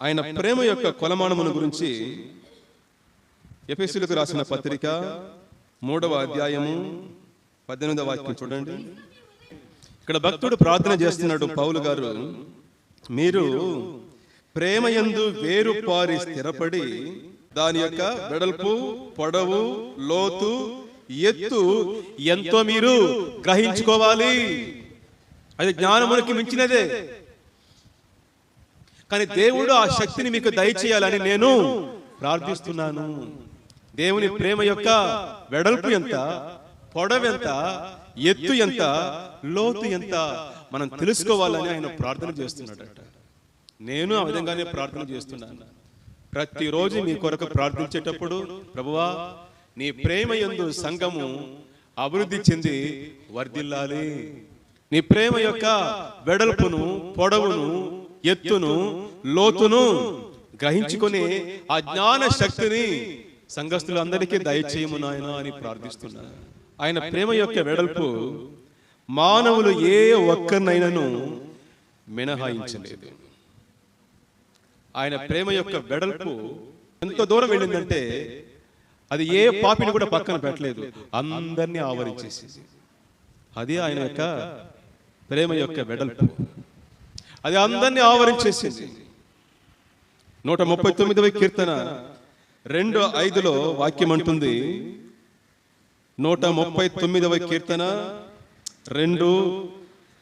ఆయన ప్రేమ యొక్క కొలమానమును గురించి ఎఫెసీయులకు రాసిన పత్రిక 3వ అధ్యాయము 18వ వాక్యం చూడండి. ఇక్కడ భక్తుడు ప్రార్థన చేస్తున్నాడు పౌలు గారు, మీరు ప్రేమయందు వేరు పారి స్థిరపడి దాని యొక్క వెడల్పు, పొడవు, లోతు, ఎత్తు ఎంతో మీరు గ్రహించుకోవాలి. అది జ్ఞానమునికి మించినదే. కానీ దేవుడు ఆ శక్తిని మీకు దయచేయాలని నేను ప్రార్థిస్తున్నాను. దేవుని ప్రేమ యొక్క వెడల్పు ఎంత, పొడవు ఎంత, ఎత్తు ఎంత, లోతు ఎంత మనం తెలుసుకోవాలని ఆయన ప్రార్థన చేస్తున్నాడట. నేను ఆ విధంగానే ప్రార్థన చేస్తున్నాను. ప్రతిరోజు మీ కొరకు ప్రార్థించేటప్పుడు, ప్రభువా నీ ప్రేమ యందు సంఘము అభివృద్ధి చెంది వర్ధిల్లాలి. నీ ప్రేమ యొక్క వెడల్పును, పొడవును, ఎత్తును, లోతును గ్రహించుకొని ఆ జ్ఞాన శక్తిని సంఘస్థులందరికీ దయచేయము నాయన అని ప్రార్థిస్తున్నాను. ఆయన ప్రేమ యొక్క వెడల్పు మానవులు ఏ ఒక్కరినైనాను మినహాయించలేదు. ఆయన ప్రేమ యొక్క వెడల్పు ఎంత దూరం వెళ్ళిందంటే అది ఏ పాపిని కూడా పక్కన పెట్టలేదు, అందరినీ ఆవరించేసింది. అది ఆయన యొక్క ప్రేమ యొక్క వెడల్పు. అది అందరినీ ఆవరించేసింది. 139వ కీర్తన 2:5 వాక్యం అంటుంది, 139వ కీర్తన 2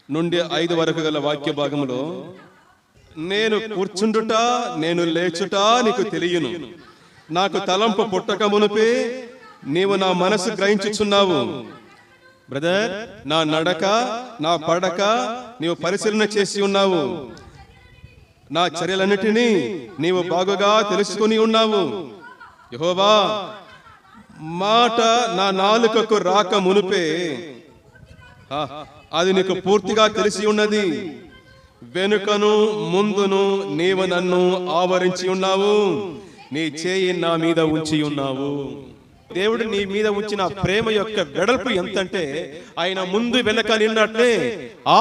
నుండి 5 వరకు గల వాక్య భాగంలో, నేను కూర్చుండుట నేను లేచుట నీకు తెలియను, నాకు తలంపు పుట్టక మునుపే నీవు నా మనసు గ్రహించుచున్నావు. బ్రదర్, నా నడక నా పడక నీవు పరిశీలన చేసి ఉన్నావు. నా చర్యలన్నిటినీ నీవు బాగుగా తెలుసుకుని ఉన్నావు. యెహోవా, మాట నా నాలుకకు రాక మునుపే అది నీకు పూర్తిగా తెలిసి ఉన్నది. వెనుకను ముందును నీవు నన్ను ఆవరించి ఉన్నావు. నీ చేయి నా మీద ఉంచి ఉన్నావు. దేవుడు నీ మీద ఉంచిన ప్రేమ యొక్క వెడల్పు ఎంతంటే ఆయన ముందు వెనక నిన్నట్లే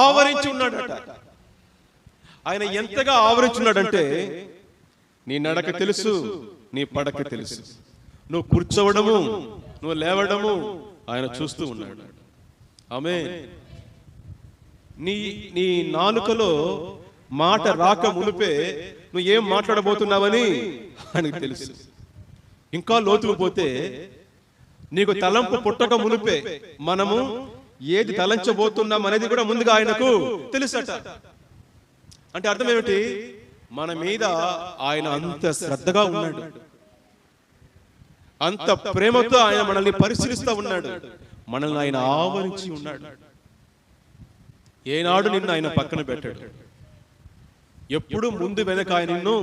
ఆవరించి ఉన్నాడట. ఆయన ఎంతగా ఆవరించున్నాడంటే నీ నడక తెలుసు, నీ పడక తెలుసు, నువ్వు కూర్చోవడము, నువ్వు లేవడము ఆయన చూస్తూ ఉన్నాడు. ఆమేన్. నీ నాలుకలో మాట రాక మునిపే నువ్వు ఏం మాట్లాడబోతున్నావని ఆయనకు తెలుసు. ఇంకా లోతుకు పోతే నీకు తలంపు పుట్టక మునిపే మనము ఏది తలంచబోతున్నాం అనేది కూడా ముందుగా ఆయనకు తెలుసట. అంటే అర్థం ఏమిటి? మన మీద ఆయన అంత శ్రద్ధగా ఉన్నాడు, అంత ప్రేమతో ఆయన మనల్ని పరిశీలిస్తూ ఉన్నాడు, మనల్ని ఆయన ఆవరించి ఉన్నాడు. ఏనాడు నిన్ను ఆయన పక్కన పెట్టాడు. ఎప్పుడు ముందు వెనక ఆయన నిన్ను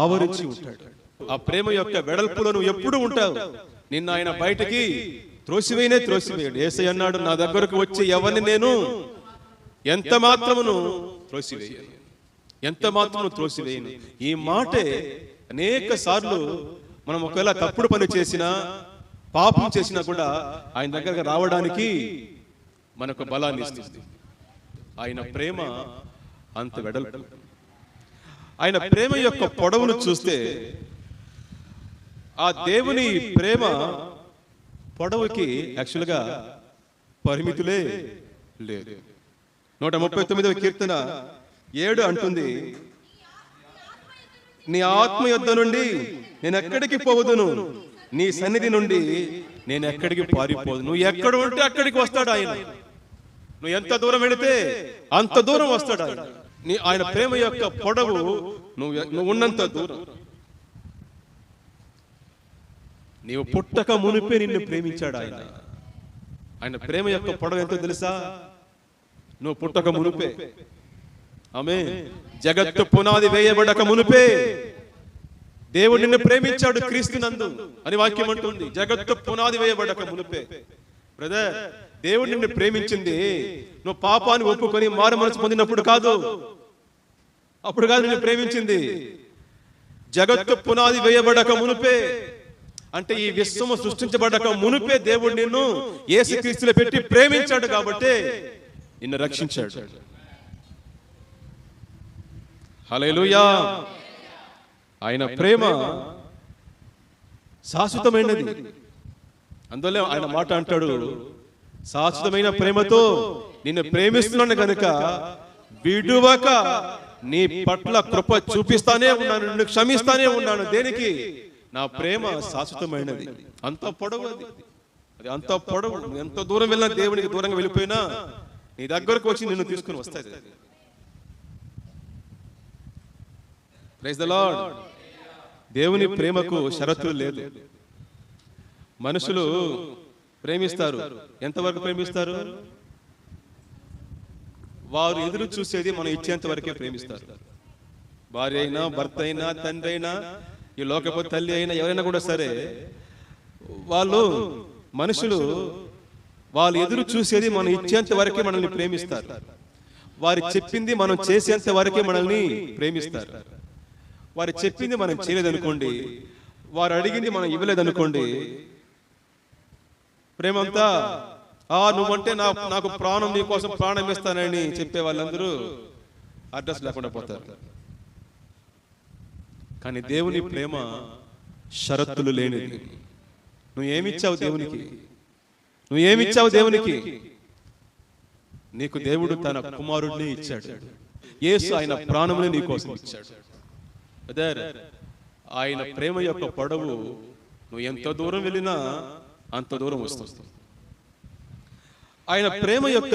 ఆవరించి ఉంటాడు. ఆ ప్రేమ యొక్క వెడల్పులో నువ్వు ఎప్పుడు ఉంటావు. నిన్న ఆయన బయటికి త్రోసివేయడు. యేసయ్య అన్నాడు, నా దగ్గరకు వచ్చి ఎవరిని నేను ఎంత మాత్రమును త్రోసివేయను, ఎంత మాత్రము త్రోసివేయను. ఈ మాటే అనేక సార్లు మనం ఒకవేళ తప్పుడు పని చేసినా, పాపం చేసినా కూడా ఆయన దగ్గరకు రావడానికి మనకు బలాన్ని ఇస్తుంది. ఆయన ప్రేమ అంత వెడల్పు. ఆయన ప్రేమ యొక్క పొడవును చూస్తే ఆ దేవుని ప్రేమ పొడవుకి యాక్చువల్గా పరిమితులే లేదు. 139వ కీర్తన 7 అంటుంది, నీ ఆత్మ యొద్ద నుండి నేను ఎక్కడికి పోవదును, నీ సన్నిధి నుండి నేను ఎక్కడికి పారిపోదు. నువ్వు ఎక్కడ ఉంటే అక్కడికి వస్తాడు ఆయన. నువ్వు ఎంత దూరం వెళితే అంత దూరం వస్తాడు ఆయన. ఆయన ప్రేమ యొక్క పొడవు నువ్వు ఉన్నంత దూరం. నీవు పుట్టక మునిపే నిన్ను ప్రేమించాడు ఆయన. ఆయన ప్రేమ యొక్క పొడవు ఎంతో తెలుసా? నువ్వు పుట్టక మునిపే. ఆమేన్. జగత్తు పునాది వేయబడక మునిపే దేవుడు నిన్ను ప్రేమించాడు క్రీస్తునందు అని వాక్యం అంటుంది. జగత్తు పునాది వేయబడక మునిపే. బ్రదర్, దేవుడు నిన్ను ప్రేమించింది నువ్వు పాపాన్ని ఒప్పుకొని మారు మనసు పొందినప్పుడు కాదు. అప్పుడు కాదు నిన్ను ప్రేమించింది. జగత్తు పునాది వేయబడక మునిపే, అంటే ఈ విశ్వము సృష్టించబడక మునిపే దేవుడు నిన్ను యేసుక్రీస్తులో పెట్టి ప్రేమించాడు కాబట్టి నిన్ను రక్షించాడు. హల్లెలూయా. ఆయన ప్రేమ శాశ్వతమైనది. అందువల్ల ఆయన మాట అంటాడు, శాశ్వతమైన ప్రేమతో నిన్ను ప్రేమిస్తున్నాను కనుక విడువక నీ పట్ల కృప చూపిస్తానే ఉన్నాను, నిన్ను క్షమిస్తానే ఉన్నాను. దేనికి? నా ప్రేమ శాశ్వతమైనది. అంత పొడవు అది అంత పొడవు. ఎంత దూరం వెళ్ళినా, దేవునికి దూరంగా వెళ్ళిపోయినా నీ దగ్గరకు వచ్చి నిన్ను తీసుకుని వస్తాయి. Praise the lord. దేవుని ప్రేమకు షరతులు లేదు. మనుషులు ప్రేమిస్తారు. ఎంతవరకు ప్రేమిస్తారు? వారు ఎదురు చూసేది మనం ఇచ్చేంత వరకే ప్రేమిస్తారు. భార్య అయినా, భర్త అయినా, తండ్రి అయినా, ఈ లోకపోతే తల్లి అయినా, ఎవరైనా కూడా సరే, మనుషులు వాళ్ళు ఎదురు చూసేది మనం ఇచ్చేంత వరకే మనల్ని ప్రేమిస్తారు. వారు చెప్పింది మనం చేసేంత వరకే మనల్ని ప్రేమిస్తారు. వారు చెప్పింది మనం చేయలేదనుకోండి, వారు అడిగింది మనం ఇవ్వలేదనుకోండి, ప్రేమంతా నువ్వంటే నాకు ప్రాణం, నీ కోసం ప్రాణం ఇస్తానని చెప్పే వాళ్ళందరూ అడ్రస్ లేకుండా పోతారు. కానీ దేవుని ప్రేమ షరతులు లేనిది. నువ్వేమిచ్చావు దేవునికి? నువ్వేమిచ్చావు దేవునికి? నీకు దేవుడు తన కుమారుడిని ఇచ్చాడు. యేసు ఆయన ప్రాణముని నీ కోసం ఇచ్చాడు. ఆయన ప్రేమ యొక్క పొడవు నువ్వు ఎంత దూరం వెళ్ళినా అంత దూరం వస్తుంది. ఆయన ప్రేమ యొక్క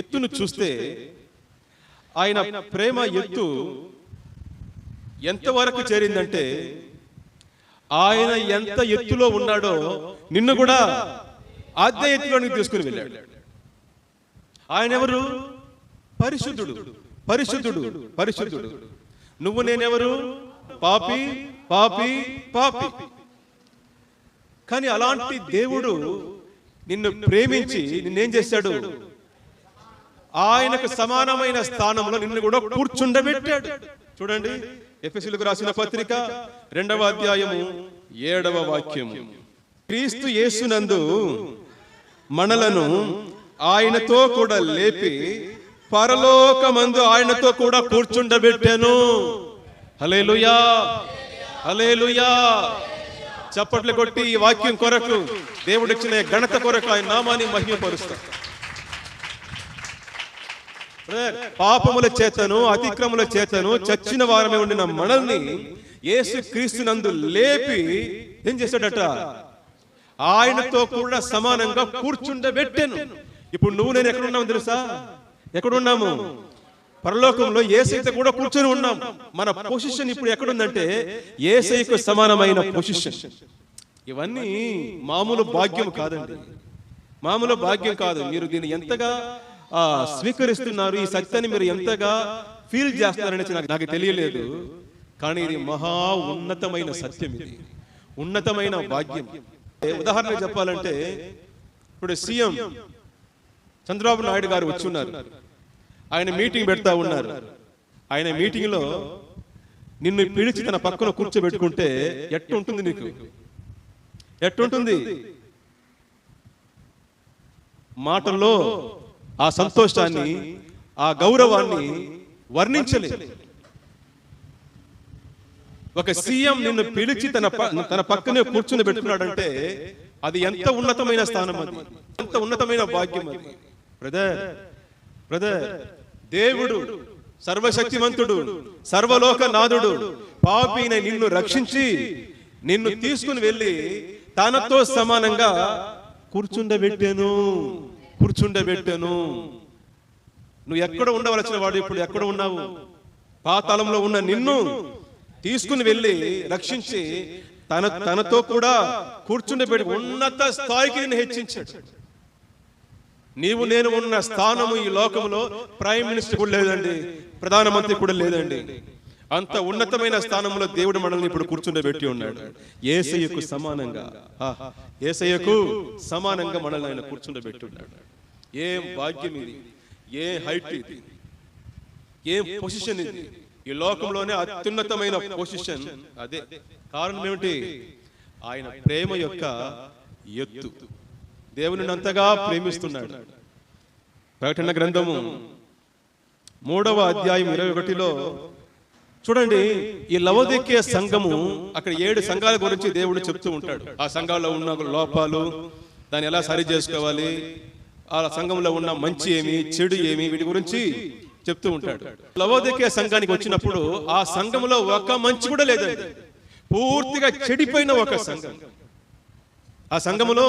ఎత్తును చూస్తే, ఆయన ప్రేమ ఎత్తు ఎంతవరకు చేరిందంటే, ఆయన ఎంత ఎత్తులో ఉన్నాడో నిన్ను కూడా అదే ఎత్తులోనికి తీసుకుని వెళ్ళాడు. ఆయన ఎవరు? పరిశుద్ధుడు, పరిశుద్ధుడు, పరిశుద్ధుడు. నువ్వు నేనెవరు? పాపి, పాపి, పాపి. కానీ అలాంటి దేవుడు నిన్ను ప్రేమించి నిన్నేం చేశాడు? ఆయనకు సమానమైన స్థానంలో నిన్ను కూడా కూర్చుండబెట్టాడు. చూడండి, ఎఫెసీయులకు రాసిన పత్రిక 2వ అధ్యాయము 7వ వాక్యము. క్రీస్తు యేసునందు మనలను ఆయనతో కూడా లేపి పరలోకమందు ఆయనతో కూడా కూర్చుండబెట్టాను. హల్లెలూయా, హల్లెలూయా. చప్పట్లు కొట్టి ఈ వాక్యం కొరకు, దేవుడిచ్చిన ఘనత కొరకు ఆయన నామాన్ని మహిమపరుస్తా. పాపముల చేతను, అతిక్రముల చేతను చచ్చిన వారమే ఉండిన మనల్ని యేసు క్రీస్తునందు లేపి ఏం చేశాడట? ఆయనతో కూడా సమానంగా కూర్చుండబెట్టాను. ఇప్పుడు నువ్వు నేను ఎక్కడున్నావు తెలుసా? ఎక్కడున్నాము? పరలోకంలో యేసయ్యతో కూడా కూర్చొని ఉన్నాం. మన పొజిషన్ ఇప్పుడు ఎక్కడుందంటే యేసయ్యకు సమానమైన పొజిషన్. ఇవన్నీ మామూలు భాగ్యం కాదండి, మామూలు భాగ్యం కాదు. మీరు దీన్ని ఎంతగా స్వీకరిస్తున్నారు, ఈ సత్యాన్ని మీరు ఎంతగా ఫీల్ చేస్తున్నారనేది నాకు తెలియలేదు. కానీ ఇది మహా ఉన్నతమైన సత్యం, ఇది ఉన్నతమైన భాగ్యం. ఉదాహరణ చెప్పాలంటే, ఇప్పుడు సీఎం చంద్రబాబు నాయుడు గారు వచ్చి ఉన్నారు. ఆయన మీటింగ్ పెడతా ఉన్నారు. ఆయన మీటింగ్ లో నిన్ను పిలిచి తన పక్కన కూర్చోబెట్టుకుంటే ఎట్టుంటుంది? నీకు ఎట్టుంటుంది? మాటల్లో ఆ సంతోషాన్ని, ఆ గౌరవాన్ని వర్ణించలేదు. ఒక సీఎం నిన్ను పిలిచి తన పక్కనే కూర్చుని పెట్టుకున్నాడంటే అది ఎంత ఉన్నతమైన స్థానం, అది ఎంత ఉన్నతమైన భాగ్యం అది. బ్రదర్, దేవుడు సర్వశక్తిమంతుడు, సర్వలోకనాథుడు పాపిని నిన్ను రక్షించి నిన్ను తీసుకుని వెళ్ళి తనతో సమానంగా కూర్చుండబెట్టాను. నువ్వు ఎక్కడ ఉండవలసిన వాడు ఇప్పుడు ఎక్కడ ఉన్నావు? పాతాళంలో ఉన్న నిన్ను తీసుకుని వెళ్ళి రక్షించి తనతో కూడా కూర్చుండబెట్టి ఉన్నత స్థాయికి నిన్ను హెచ్చించాడు. నీవు నేను ఉన్న స్థానము ఈ లోకంలో ప్రైమ్ మినిస్టర్ కూడా లేదండి, ప్రధానమంత్రి కూడా లేదండి. అంత ఉన్నతమైన స్థానంలో దేవుడు మనల్ని ఇప్పుడు కూర్చుండబెట్టి ఉన్నాడు. యేసయ్యకు సమానంగా, యేసయ్యకు సమానంగా మనల్ని ఆయన కూర్చుండబెట్టి ఉన్నాడు. ఏం భాగ్యం ఇది, ఏ హైట్ ఇది, ఏం పొజిషన్ ఇది! ఈ లోకంలోనే అత్యున్నతమైన పొజిషన్ అదే. కారణం ఏమిటి? ఆయన ప్రేమ యొక్క ఎత్తు. దేవుని అంతగా ప్రేమిస్తున్నాడు. ప్రకటన గ్రంథము 3వ అధ్యాయం 21లో చూడండి, ఈ లవోదికీయ సంఘము, అక్కడ 7 సంఘాల గురించి దేవుడు చెప్తూ ఉంటాడు. ఆ సంఘాల్లో ఉన్న లోపాలు, దాన్ని ఎలా సరి చేసుకోవాలి, ఆ సంఘంలో ఉన్న మంచి ఏమి, చెడు ఏమి, వీటి గురించి చెప్తూ ఉంటాడు. లవోదికీయ సంఘానికి వచ్చినప్పుడు ఆ సంఘంలో ఒక మంచి కూడా లేదండి. పూర్తిగా చెడిపోయిన ఒక సంఘం. ఆ సంఘములో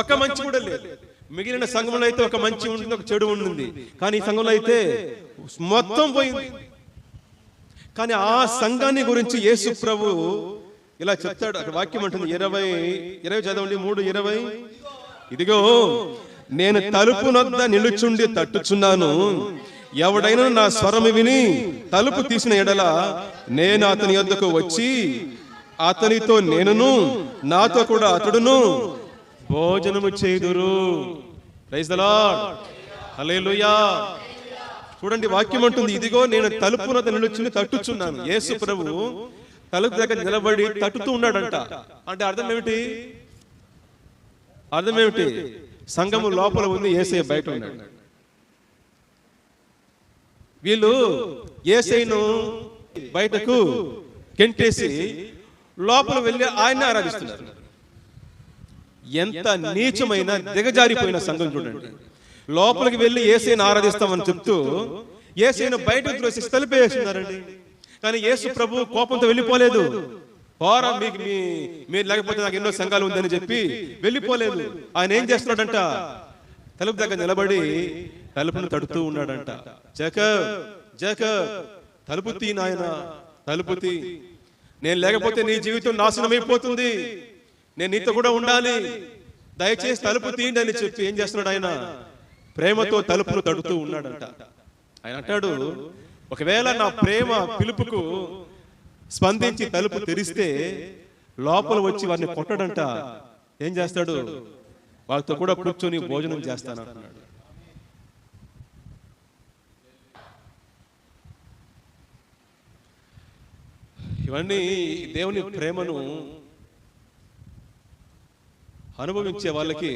ఒక మంచి కూడా లేదు. మిగిలిన సంఘంలో అయితే ఒక మంచి ఉంటుంది, ఒక చెడు ఉంటుంది. కానీ ఈ సంఘంలో అయితే మొత్తం పోయింది. కానీ ఆ సంఘాన్ని గురించి యేసు ప్రభు ఇలా చెప్తాడు. అక్కడ వాక్యం అంటుంది, 20 చదవండి, 3:20. ఇదిగో నేను తలుపు నొద్ద నిలుచుండి తట్టుచున్నాను. ఎవడైనా నా స్వరము విని తలుపు తీసిన ఎడల నేను అతని యొద్దకు వచ్చి అతనితో నేనును, నాతో కూడా అతడును భోజనము చేయుదురు. ప్రైజ్ ది లార్డ్, హల్లెలూయా. చూడండి, వాక్యం అంటుంది, ఇదిగో నేను తలుపు నొద్ద నిలుచుండి తట్టుచున్నాను. యేసు ప్రభు తలుపు దగ్గర నిలబడి తట్టుతూ ఉన్నాడంట. అంటే అర్థం ఏమిటి? సంఘము లోపల ఉంది, యేసయ్య బయట ఉన్నాడు. వీళ్ళు యేసయ్యను బయటకు గెంటేసి లోపల వెళ్ళి ఆయన్ని ఆరాధిస్తున్నారు. ఎంత నీచమైన దిగజారిపోయిన సంఘం చూడండి. లోపలికి వెళ్ళి యేసయ్యను ఆరాధిస్తామని చెప్తూ యేసయ్యను బయటకు త్రోసి తలుపేస్తున్నారండి. కానీ యేసు ప్రభు కోపంతో వెళ్ళిపోలేదు. పోరా, మీరు లేకపోతే నాకు ఎన్నో సంఘాలు ఉందని చెప్పి వెళ్ళిపోలేదు. ఆయన ఏం చేస్తున్నాడంట? తలుపు దగ్గర నిలబడి తలుపును తడుతూ ఉన్నాడంట. జేకబ్, తలుపు తీ నాయన, తలుపు తీ. నేను లేకపోతే నీ జీవితం నాశనం అయిపోతుంది. నేను నీతో కూడా ఉండాలి. దయచేసి తలుపు తీయండి అని చెప్పి ఏం చేస్తున్నాడు? ఆయన ప్రేమతో తలుపును తడుతూ ఉన్నాడంట. ఆయన అంటాడు, ఒకవేళ నా ప్రేమ పిలుపుకు స్పందించి తలుపు తెరిస్తే లోపల వచ్చి వారిని కొట్టడంట. ఏం చేస్తాడు? వాళ్ళతో కూడా కూర్చొని భోజనం చేస్తానంటున్నాడు. ఇవన్నీ దేవుని ప్రేమను అనుభవించే వాళ్ళకి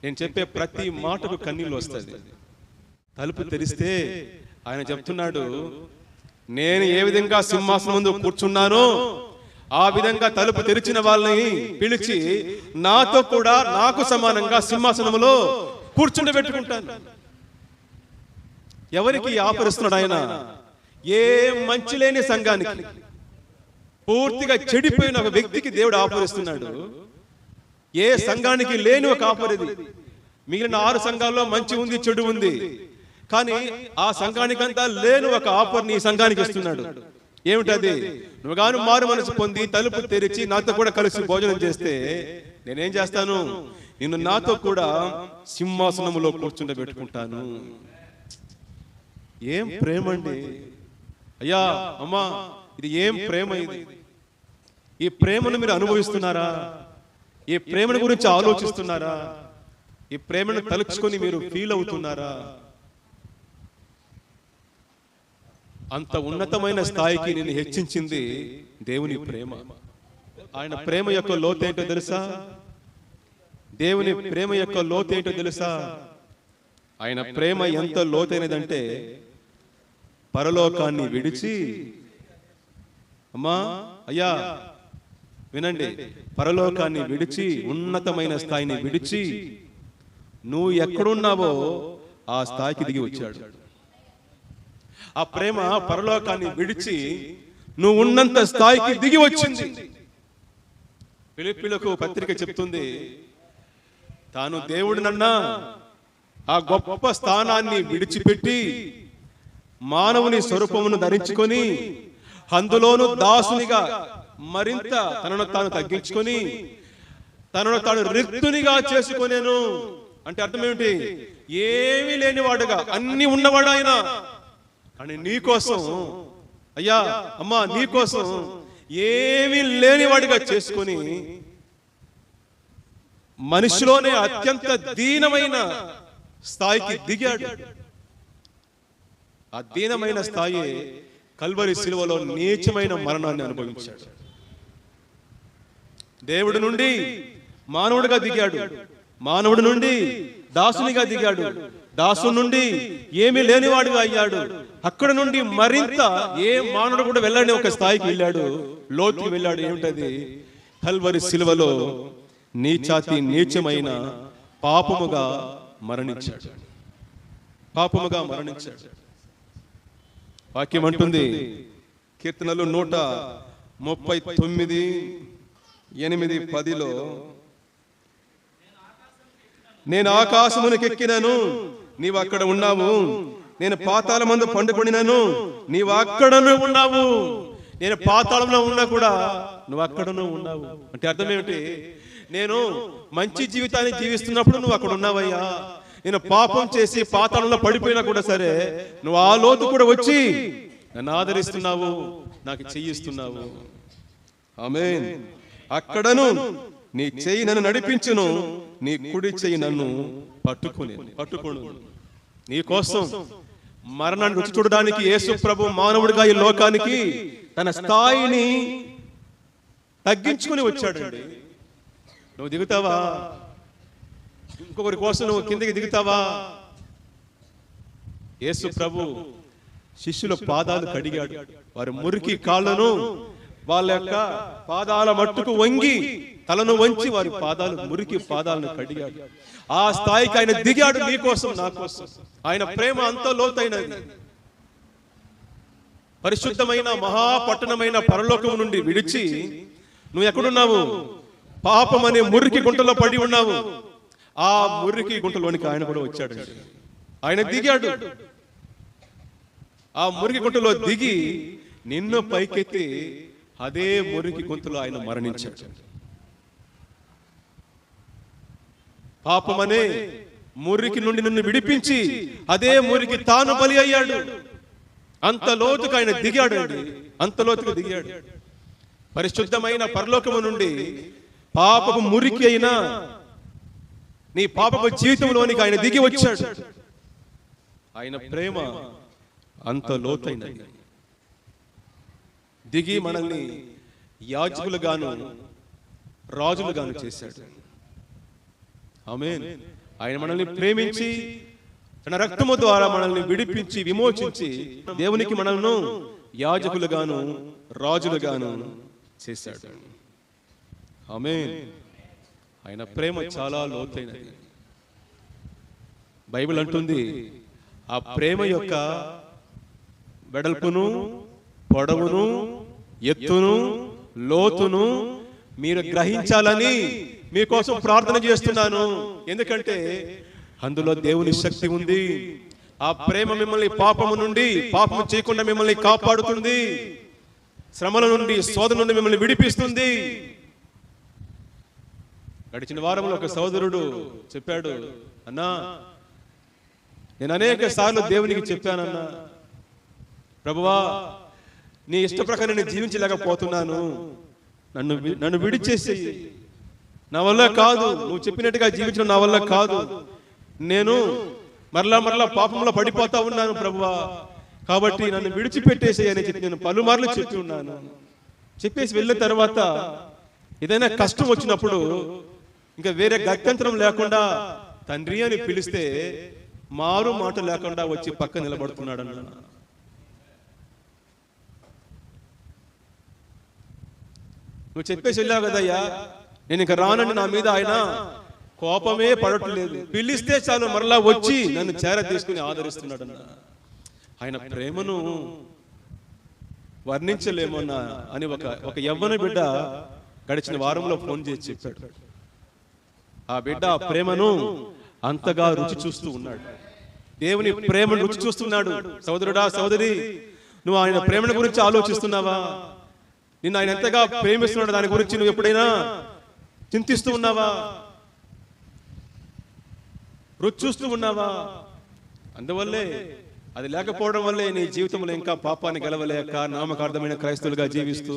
నేను చెప్పే ప్రతి మాటకు కన్నీళ్ళు వస్తుంది. తలుపు తెరిస్తే ఆయన చెప్తున్నాడు, నేను ఏ విధంగా సింహాసనం ముందు కూర్చున్నానో ఆ విధంగా తలుపు తెరిచిన వాళ్ళని పిలిచి నాతో కూడా నాకు సమానంగా సింహాసనంలో కూర్చుండబెట్టుకుంటాను. ఎవరికి ఆపరిస్తున్నాడు ఆయన? ఏ మంచి లేని సంఘానికి, పూర్తిగా చెడిపోయిన ఒక వ్యక్తికి దేవుడు ఆపరిస్తున్నాడు. ఏ సంఘానికి లేని ఒక ఆఫర్ ఇది. మిగిలిన 6 సంఘాల్లో మంచి ఉంది, చెడు ఉంది. కానీ ఆ సంఘానికంతా లేని ఒక ఆఫర్ నీ సంఘానికి ఇస్తున్నాడు. ఏమిటది? నువ్వు గాను మారు మనసు పొంది తలుపు తెరిచి నాతో కూడా కలిసి భోజనం చేస్తే నేనేం చేస్తాను? నిన్ను నాతో కూడా సింహాసనములో కూర్చుండబెట్టుకుంటాను. ఏం ప్రేమ అండి! అయ్యా, అమ్మా, ఇది ఏం ప్రేమ! ఇది ఈ ప్రేమను మీరు అనుభవిస్తున్నారా? ఈ ప్రేమను గురించి ఆలోచిస్తున్నారా? ఈ ప్రేమను తలుచుకొని మీరు ఫీల్ అవుతున్నారా? అంత ఉన్నతమైన స్థాయికి నేను హెచ్చించింది దేవుని ప్రేమ. ఆయన ప్రేమ యొక్క లోతేంటో తెలుసా? దేవుని ప్రేమ యొక్క లోతేంటో తెలుసా? ఆయన ప్రేమ ఎంత లోతైనదంటే పరలోకాన్ని విడిచి, అమ్మా, అయ్యా వినండి, పరలోకాన్ని విడిచి, ఉన్నతమైన స్థాయిని విడిచి నువ్వు ఎక్కడున్నావో ఆ స్థాయికి దిగి వచ్చాడు. ఆ ప్రేమ పరలోకాన్ని విడిచి నువ్వు ఉన్నంత స్థాయికి దిగి వచ్చింది. ఫిలిప్పీయులకు పత్రిక చెప్తుంది, తాను దేవుడినన్నా ఆ గొప్ప స్థానాన్ని విడిచిపెట్టి మానవుని స్వరూపమును ధరించుకొని అందులోను దాసునిగా మరింత తనను తాను తగ్గించుకొని తనను తాను రిక్తునిగా చేసుకొనేను. అంటే అర్థం ఏమిటి? ఏమీ లేనివాడుగా అన్ని ఉన్నవాడు ఆయన. కానీ నీ కోసం, అయ్యా, అమ్మా, నీ కోసం ఏమీ లేనివాడిగా చేసుకొని మనిషిలోనే అత్యంత దీనమైన స్థాయికి దిగాడు. ఆ దీనమైన స్థాయి కల్వరి శిలువలో నీచమైన మరణాన్ని అనుభవించాడు. దేవుడి నుండి మానవుడిగా దిగాడు, మానవుడి నుండి దాసునిగా దిగాడు, దాసు నుండి ఏమీ లేనివాడుగా అయ్యాడు. అక్కడ నుండి మరింత ఏ మానవుడు కూడా వెళ్ళని ఒక స్థాయికి వెళ్ళాడు, లోతుకి వెళ్ళాడు. ఏమిటది? కల్వరి సిలువలో నీచాతి నీచమైన పాపముగా మరణించాడు. పాపముగా మరణించాడు. వాక్యం అంటుంది కీర్తనలు 139:8-10లో, నేను ఆకాశమునికి ఎక్కినను, నీవు అక్కడ ఉన్నావు. నేను పాతాళమందు పండుకొనినను, నీవు అక్కడను ఉన్నావు. నేను పాతాళంలో ఉన్నా కూడా నువ్వు అక్కడను ఉన్నావు. అంటే అర్థం ఏమిటి? నేను మంచి జీవితాన్ని జీవిస్తున్నప్పుడు నువ్వు అక్కడ ఉన్నావయ్యా. నేను పాపం చేసి పాతాళంలో పడిపోయినా కూడా సరే, నువ్వు ఆ లోతు కూడా వచ్చి నన్ను ఆదరిస్తున్నావు, నాకు చెయ్యిస్తున్నావు. ఆమేన్. అక్కడను నీ చెయ్యి నన్ను నడిపించును, నీ కుడి చెయ్యి నన్ను పట్టుకోను. నీ కోసం మరణాన్ని రుచి చూడడానికి యేసు ప్రభు మానవుడిగా ఈ లోకానికి తన స్థాయిని తగ్గించుకుని వచ్చాడండి. నువ్వు దిగుతావా? ఇంకొకరి కోసం నువ్వు కిందకి దిగుతావా? యేసు ప్రభు శిష్యుల పాదాలు కడిగాడు. వారి మురికి కాళ్ళను వాళ్ళ యొక్క పాదాల మట్టుకు వంగి తలను వంచి వారి పాదాలు, మురికి పాదాలను కడిగాడు. ఆ స్థాయికి ఆయన దిగాడు నీ కోసం, నా కోసం. ఆయన ప్రేమ అంత లోతైనది. పరిశుద్ధమైన మహాపట్టణమైన పరలోకం నుండి విడిచి నువ్వు ఎక్కడున్నావు? పాపం అనే మురికి గుంటలో పడి ఉన్నావు. ఆ మురికి గుంటలోనికి ఆయన కూడా వచ్చాడు. ఆయన దిగాడు. ఆ మురికి గుంటలో దిగి నిన్ను పైకెత్తి అదే మురికి గుంటలో ఆయన మరణించాడు. పాపమనే మురికి నుండి నిన్ను విడిపించి అదే మురికి తాను బలి అయ్యాడు. అంత లోతుకు ఆయన దిగాడు అండి, అంత లోతుకు దిగాడు. పరిశుద్ధమైన పరలోకము నుండి పాపపు మురికి అయినా నీ పాపపు జీవితంలోనికి ఆయన దిగి వచ్చాడు. ఆయన ప్రేమ అంత లోతైనది. దిగి మనల్ని యాజకులుగాను రాజులుగాను చేశాడు. ఆమేన్. ఆయన మనల్ని ప్రేమించి తన రక్తము ద్వారా మనల్ని విడిపించి విమోచించి దేవునికి మనల్ని యాజకులుగాను రాజులుగాను చేశాడు. ఆమేన్. ఆయన ప్రేమ చాలా లోతైనది. బైబిల్ అంటుంది, ఆ ప్రేమ యొక్క వెడల్పును, పొడవును, ఎత్తును, లోతును మీరు గ్రహించాలని మీకోసం ప్రార్థన చేస్తున్నాను. ఎందుకంటే అందులో దేవుని శక్తి ఉంది. ఆ ప్రేమ మిమ్మల్ని పాపము నుండి, పాపము చేయకుండా మిమ్మల్ని కాపాడుతుంది. శ్రమల నుండి, శోధన నుండి మిమ్మల్ని విడిపిస్తుంది. గడిచిన వారంలో ఒక సోదరుడు చెప్పాడు, అన్నా నేను అనేక సార్లు దేవునికి చెప్పానన్నా, ప్రభువా నీ ఇష్ట ప్రకారం నేను జీవించలేకపోతున్నాను, నన్ను విడిచేసి, నా వల్ల కాదు, నువ్వు చెప్పినట్టుగా జీవించడం నా వల్ల కాదు, నేను మరలా పాపంలో పడిపోతా ఉన్నాను ప్రభువా, కాబట్టి నన్ను విడిచిపెట్టేసి అని చెప్పి నేను పలుమార్లు చెప్పి ఉన్నాను. చెప్పేసి వెళ్ళిన తర్వాత ఏదైనా కష్టం వచ్చినప్పుడు ఇంకా వేరే గత్యంతరం లేకుండా తండ్రి అని పిలిస్తే మారు మాట లేకుండా వచ్చి పక్క నిలబడుతున్నాడు అన్న. నువ్వు చెప్పేసి వెళ్ళావు కదయ్యా, నేను ఇంకా రానండి, నా మీద ఆయన కోపమే పడట్లేదు, పిలిస్తే చాలు మరలా వచ్చి నన్ను చేర తీసుకుని ఆదరిస్తున్నాడు అన్న. ఆయన ప్రేమను వర్ణించలేమన్నా అని ఒక యవ్వన బిడ్డ గడిచిన వారంలో ఫోన్ చేసి చెప్పాడు. ఆ బిడ్డ ఆ ప్రేమను అంతగా రుచి చూస్తూ ఉన్నాడు. దేవుని ప్రేమను రుచి చూస్తున్నాడు. సోదరుడా, సోదరి, నువ్వు ఆయన ప్రేమను గురించి ఆలోచిస్తున్నావా? నిన్ను ఆయన ఎంతగా ప్రేమిస్తున్నాడు దాని గురించి నువ్వు ఎప్పుడైనా చింతిస్తూ ఉన్నావా? రుచి చూస్తూ ఉన్నావా? అందువల్లే, అది లేకపోవడం వల్లే నీ జీవితంలో ఇంకా పాపాన్ని గెలవలేక నామకార్థమైన క్రైస్తవులుగా జీవిస్తూ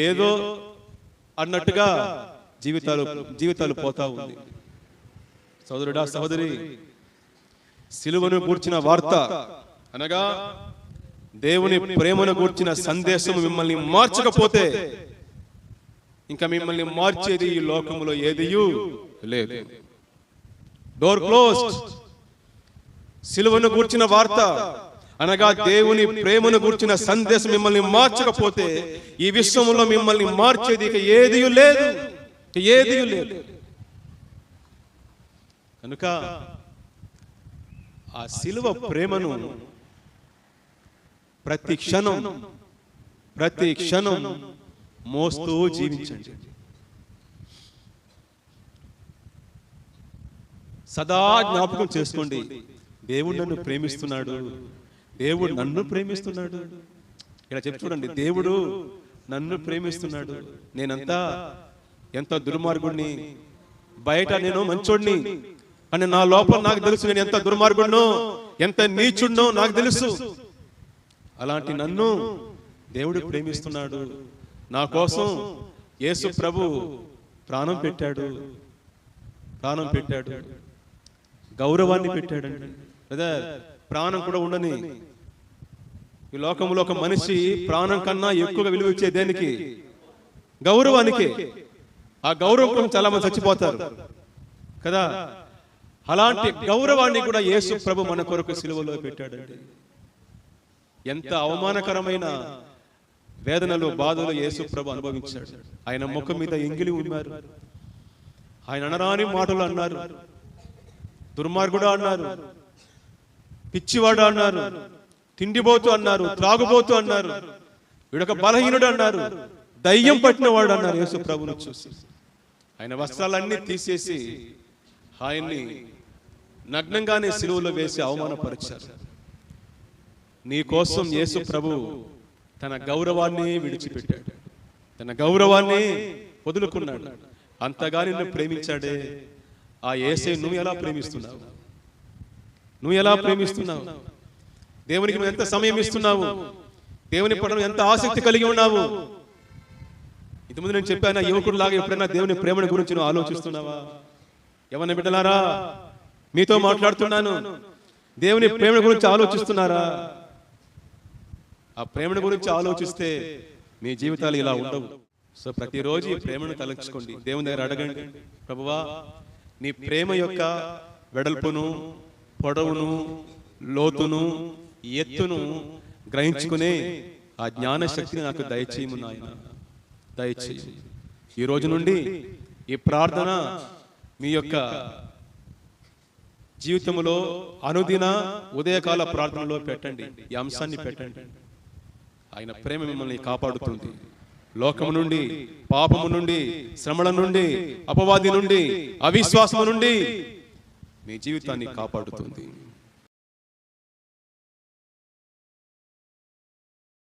ఏదో అన్నట్టుగా జీవితాలు పోతా ఉంది. సోదరుడా, సహోదరి, సిలువను గూర్చిన వార్త అనగా దేవుని ప్రేమను గూర్చిన సందేశం మిమ్మల్ని మార్చకపోతే ఇంకా మిమ్మల్ని మార్చేది ఈ లోకంలో ఏదియూ లేదు. Door closed. సిలువను గూర్చిన వార్త అనగా దేవుని ప్రేమను గూర్చిన సందేశం మిమ్మల్ని మార్చకపోతే ఈ విశ్వంలో మిమ్మల్ని మార్చేది ఇక ఏదీ లేదు, ఏదీ లేదు. కనుక ఆ సిలువ ప్రేమను ప్రతి క్షణం మోస్తూ జీవించండి. సదా జ్ఞాపకం చేసుకోండి, దేవుడు నన్ను ప్రేమిస్తున్నాడు, దేవుడు నన్ను ప్రేమిస్తున్నాడు. ఇక్కడ చెప్పి చూడండి, దేవుడు నన్ను ప్రేమిస్తున్నాడు. నేనంతా ఎంత దుర్మార్గుడిని, బయట నేను మంచోడిని, కానీ నా లోపల నాకు తెలుసు నేను ఎంత దుర్మార్గుడినో, ఎంత నీచుడినో నాకు తెలుసు. అలాంటి నన్ను దేవుడు ప్రేమిస్తున్నాడు. నా కోసం యేసు ప్రభు ప్రాణం పెట్టాడు, గౌరవాన్ని పెట్టాడండి. లేదా ప్రాణం కూడా ఉండని ఈ లోకంలో ఒక మనిషి ప్రాణం కన్నా ఎక్కువగా విలువ ఇచ్చే దేనికి? గౌరవానికి. ఆ గౌరవం కోసం చాలా మంది చచ్చిపోతారు కదా. అలాంటి గౌరవాన్ని కూడా యేసు ప్రభు మన కొరకు సిలువలో పెట్టాడండి. ఎంత అవమానకరమైన వేదనలు, బాధలు యేసు ప్రభు అనుభవించాడు. ఆయన ముఖం మీద ఎంగిలి ఉన్నారు, ఆయన అనరాని మాటలు అన్నారు, దుర్మార్గుడు అన్నారు, పిచ్చివాడు అన్నారు, తిండిపోతూ అన్నారు, త్రాగుబోతూ అన్నారు, వీడొక బలహీనుడు అన్నారు, దయ్యం పట్టినవాడు అన్నారు. యేసు ప్రభును చూసి ఆయన వస్త్రాలన్నీ తీసేసి ఆయన్ని నగ్నంగానే సిలువలో వేసి అవమానపరిచారు. నీ కోసం యేసు ప్రభు తన గౌరవాన్ని విడిచిపెట్టాడు, తన గౌరవాన్ని వదులుకున్నాడు. అంతగా నిన్ను ప్రేమించాడే ఆ యేసే నువ్వు ఎలా ప్రేమిస్తున్నావు? నువ్వు ఎలా ప్రేమిస్తున్నావు? దేవునికి నువ్వు ఎంత సమయం ఇస్తున్నావు? దేవుని పట్ల ఎంత ఆసక్తి కలిగి ఉన్నావు? ఇంతకుముందు నేను చెప్పాను, యువకుడు లాగా ఎప్పుడైనా దేవుని ప్రేమను గురించి నువ్వు ఆలోచిస్తున్నావా? ఎవరిని బిడ్డలారా, మీతో మాట్లాడుతున్నాను, దేవుని ప్రేమ గురించి ఆలోచిస్తున్నారా? ఆ ప్రేమను గురించి ఆలోచిస్తే మీ జీవితాలు ఇలా ఉండవు. సో ప్రతిరోజు ఈ ప్రేమను తలంచుకోండి, దేవుని దగ్గర అడగండి, ప్రభువా నీ ప్రేమ యొక్క వెడల్పును, పొడవును, లోతును, ఎత్తును గ్రహించుకునే ఆ జ్ఞాన శక్తిని నాకు దయచేయము నాయన, దయచేయి. ఈ రోజు నుండి ఈ ప్రార్థన మీ యొక్క జీవితంలో అనుదిన ఉదయకాల ప్రార్థనలో పెట్టండి, ఈ అంశాన్ని పెట్టండి. ఆయన ప్రేమ మిమ్మల్ని కాపాడుతుంది. లోకము నుండి, పాపము నుండి, శ్రమల నుండి, అపవాది నుండి, అవిశ్వాసము నుండి మీ జీవితాన్ని కాపాడుతుంది.